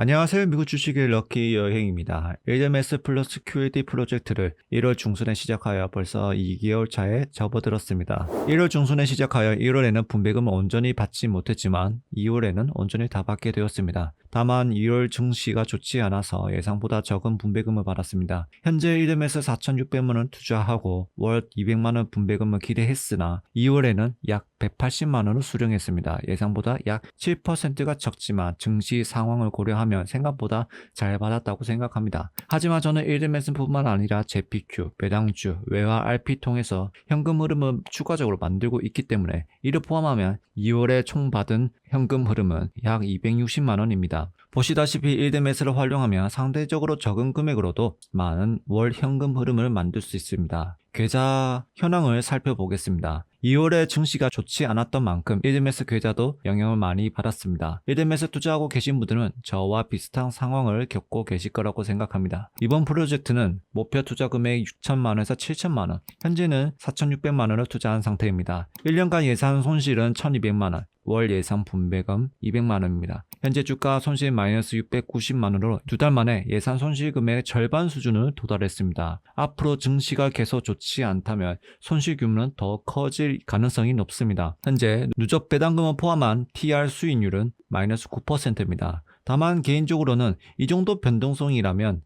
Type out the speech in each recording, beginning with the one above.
안녕하세요. 미국 주식의 럭키 여행입니다. AMS 플러스 QAD 프로젝트를 1월 중순에 시작하여 벌써 2개월 차에 접어들었습니다. 1월 중순에 시작하여 1월에는 분배금을 온전히 받지 못했지만 2월에는 온전히 다 받게 되었습니다. 다만 2월 증시가 좋지 않아서 예상보다 적은 분배금을 받았습니다. 현재 AMS 4,600만 원 투자하고 월 200만 원 분배금을 기대했으나 2월에는 약 180만 원을 수령했습니다. 예상보다 약 7%가 적지만 증시 상황을 고려하면 생각보다 잘 받았다고 생각합니다. 하지만 저는 AMS뿐만 아니라 JPQ, 배당주, 외화 RP 통해서 현금 흐름을 추가적으로 만들고 있기 때문에 이를 포함하면 2월에 총 받은 현금 흐름은 약 260만 원입니다. 보시다시피 AMS를 활용하면 상대적으로 적은 금액으로도 많은 월 현금 흐름을 만들 수 있습니다. 계좌 현황을 살펴보겠습니다. 2월에 증시가 좋지 않았던 만큼 AMS 계좌도 영향을 많이 받았습니다. AMS 투자하고 계신 분들은 저와 비슷한 상황을 겪고 계실 거라고 생각합니다. 이번 프로젝트는 목표 투자 금액 6천만 원에서 7천만 원, 현재는 4,600만 원을 투자한 상태입니다. 1년간 예상 손실은 1,200만 원, 월 예상 분배금 200만 원입니다. 현재 주가 손실 마이너스 690만 원으로 두 달 만에 예산 손실 금액의 절반 수준을 도달했습니다. 앞으로 증시가 계속 좋지 않다면 손실 규모는 더 커질 가능성이 높습니다. 현재 누적 배당금을 포함한 TR 수익률은 마이너스 9%입니다. 다만 개인적으로는 이 정도 변동성이라면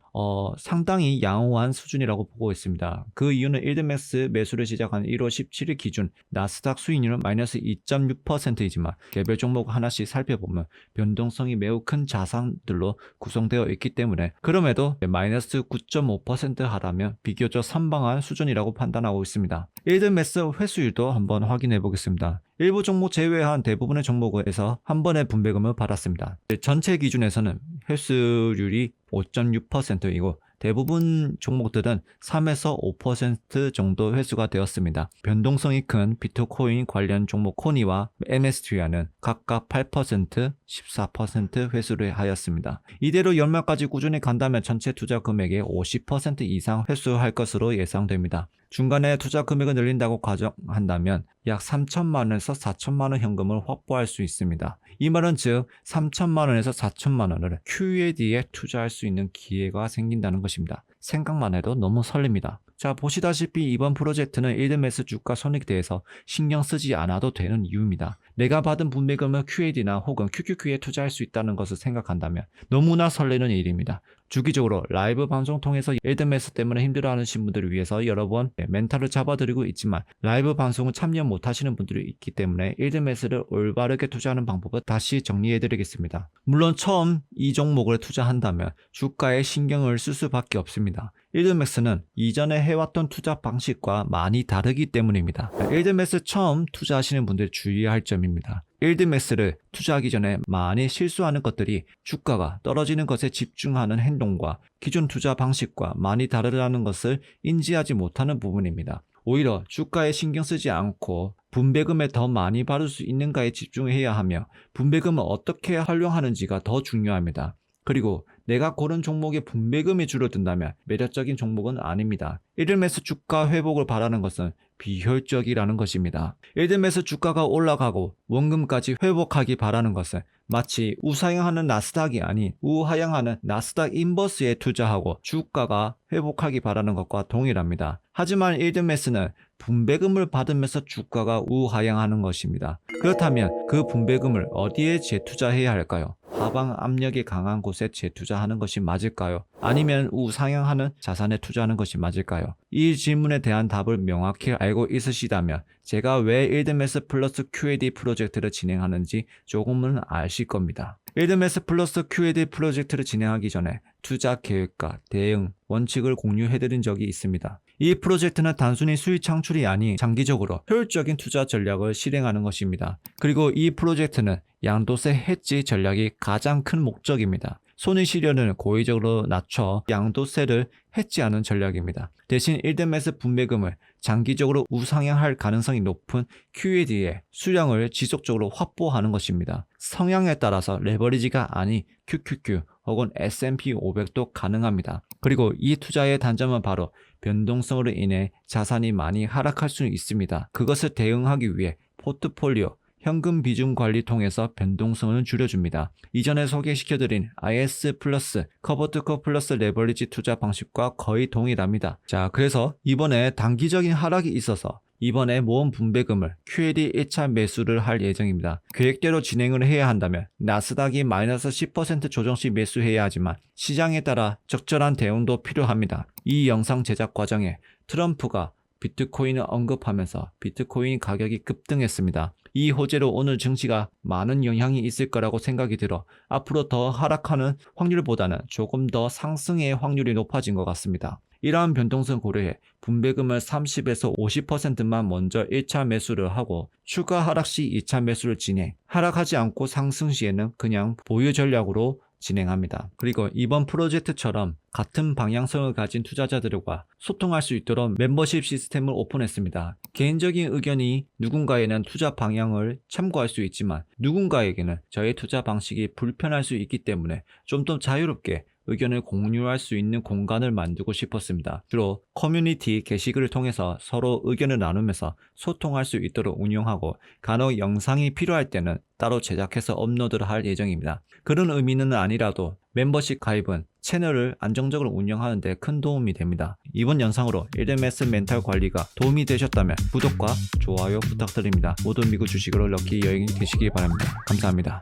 상당히 양호한 수준이라고 보고 있습니다. 그 이유는 AMS 매수를 시작한 1월 17일 기준 나스닥 수익률은 마이너스 2.6%이지만 개별 종목 하나씩 살펴보면 변동성이 매우 큰 자산들로 구성되어 있기 때문에 그럼에도 마이너스 9.5% 하라면 비교적 선방한 수준이라고 판단하고 있습니다. AMS 회수율도 한번 확인해 보겠습니다. 일부 종목 제외한 대부분의 종목에서 한 번의 분배금을 받았습니다. 전체 기준에서는 회수율이 5.6%이고 대부분 종목들은 3에서 5% 정도 회수가 되었습니다. 변동성이 큰 비트코인 관련 종목 코니와 MSTR는 각각 8%, 14% 회수를 하였습니다. 이대로 연말까지 꾸준히 간다면 전체 투자 금액의 50% 이상 회수할 것으로 예상됩니다. 중간에 투자 금액을 늘린다고 가정한다면 약 3천만 원에서 4천만 원 현금을 확보할 수 있습니다. 이 말은 즉 3천만 원에서 4천만 원을 QAD에 투자할 수 있는 기회가 생긴다는 것입니다. 생각만 해도 너무 설렙니다. 자, 보시다시피 이번 프로젝트는 AMS 주가 손익에 대해서 신경 쓰지 않아도 되는 이유입니다. 내가 받은 분배금을 QAD나 혹은 QQQ에 투자할 수 있다는 것을 생각한다면 너무나 설레는 일입니다. 주기적으로 라이브 방송 통해서 AMS 때문에 힘들어하는 분들을 위해서 여러 번 멘탈을 잡아드리고 있지만 라이브 방송을 참여 못하시는 분들이 있기 때문에 AMS를 올바르게 투자하는 방법을 다시 정리해드리겠습니다. 물론 처음 이 종목을 투자한다면 주가에 신경을 쓸 수밖에 없습니다. AMS는 이전에 해왔던 투자 방식과 많이 다르기 때문입니다. AMS 처음 투자하시는 분들 주의할 점입니다. AMS를 투자하기 전에 많이 실수하는 것들이 주가가 떨어지는 것에 집중하는 행동과 기존 투자 방식과 많이 다르다는 것을 인지하지 못하는 부분입니다. 오히려 주가에 신경 쓰지 않고 분배금에 더 많이 받을 수 있는가에 집중해야 하며 분배금을 어떻게 활용하는지가 더 중요합니다. 그리고 내가 고른 종목의 분배금이 줄어든다면 매력적인 종목은 아닙니다. AMS 주가 회복을 바라는 것은 비효율적이라는 것입니다. AMS 주가가 올라가고 원금까지 회복하기 바라는 것은 마치 우상향하는 나스닥이 아닌 우하향하는 나스닥 인버스에 투자하고 주가가 회복하기 바라는 것과 동일합니다. 하지만 AMS는 분배금을 받으면서 주가가 우하향하는 것입니다. 그렇다면 그 분배금을 어디에 재투자해야 할까요? 하방 압력이 강한 곳에 재투자하는 것이 맞을까요? 아니면 우상향하는 자산에 투자하는 것이 맞을까요? 이 질문에 대한 답을 명확히 알고 있으시다면 제가 왜 AMS 플러스 QAD 프로젝트를 진행하는지 조금은 아실 겁니다. AMS 플러스 QAD 프로젝트를 진행하기 전에 투자 계획과 대응, 원칙을 공유해드린 적이 있습니다. 이 프로젝트는 단순히 수익 창출이 아닌 장기적으로 효율적인 투자 전략을 실행하는 것입니다. 그리고 이 프로젝트는 양도세 해지 전략이 가장 큰 목적입니다. 손익 실현을 고의적으로 낮춰 양도세를 해지하는 전략입니다. 대신 AMS 분배금을 장기적으로 우상향할 가능성이 높은 QAD의 수량을 지속적으로 확보하는 것입니다. 성향에 따라서 레버리지가 아닌 QQQ 혹은 S&P 500도 가능합니다. 그리고 이 투자의 단점은 바로 변동성으로 인해 자산이 많이 하락할 수 있습니다. 그것을 대응하기 위해 포트폴리오, 현금 비중 관리 통해서 변동성을 줄여줍니다. 이전에 소개시켜드린 IS 플러스, 커버투커 플러스 레버리지 투자 방식과 거의 동일합니다. 자, 그래서 이번에 단기적인 하락이 있어서 이번에 모은 분배금을 QLE 1차 매수를 할 예정입니다. 계획대로 진행을 해야 한다면 나스닥이 마이너스 10% 조정 시 매수해야 하지만 시장에 따라 적절한 대응도 필요합니다. 이 영상 제작 과정에 트럼프가 비트코인을 언급하면서 비트코인 가격이 급등했습니다. 이 호재로 오늘 증시가 많은 영향이 있을 거라고 생각이 들어 앞으로 더 하락하는 확률보다는 조금 더 상승의 확률이 높아진 것 같습니다. 이러한 변동성 고려해 분배금을 30에서 50%만 먼저 1차 매수를 하고 추가 하락 시 2차 매수를 진행, 하락하지 않고 상승 시에는 그냥 보유 전략으로 진행합니다. 그리고 이번 프로젝트처럼 같은 방향성을 가진 투자자들과 소통할 수 있도록 멤버십 시스템을 오픈했습니다. 개인적인 의견이 누군가에는 투자 방향을 참고할 수 있지만 누군가에게는 저의 투자 방식이 불편할 수 있기 때문에 좀 더 자유롭게 의견을 공유할 수 있는 공간을 만들고 싶었습니다. 주로 커뮤니티 게시글을 통해서 서로 의견을 나누면서 소통할 수 있도록 운영하고 간혹 영상이 필요할 때는 따로 제작해서 업로드를 할 예정입니다. 그런 의미는 아니라도 멤버십 가입은 채널을 안정적으로 운영하는 데 큰 도움이 됩니다. 이번 영상으로 1MS 멘탈 관리가 도움이 되셨다면 구독과 좋아요 부탁드립니다. 모든 미국 주식으로 럭키 여행이 되시기 바랍니다. 감사합니다.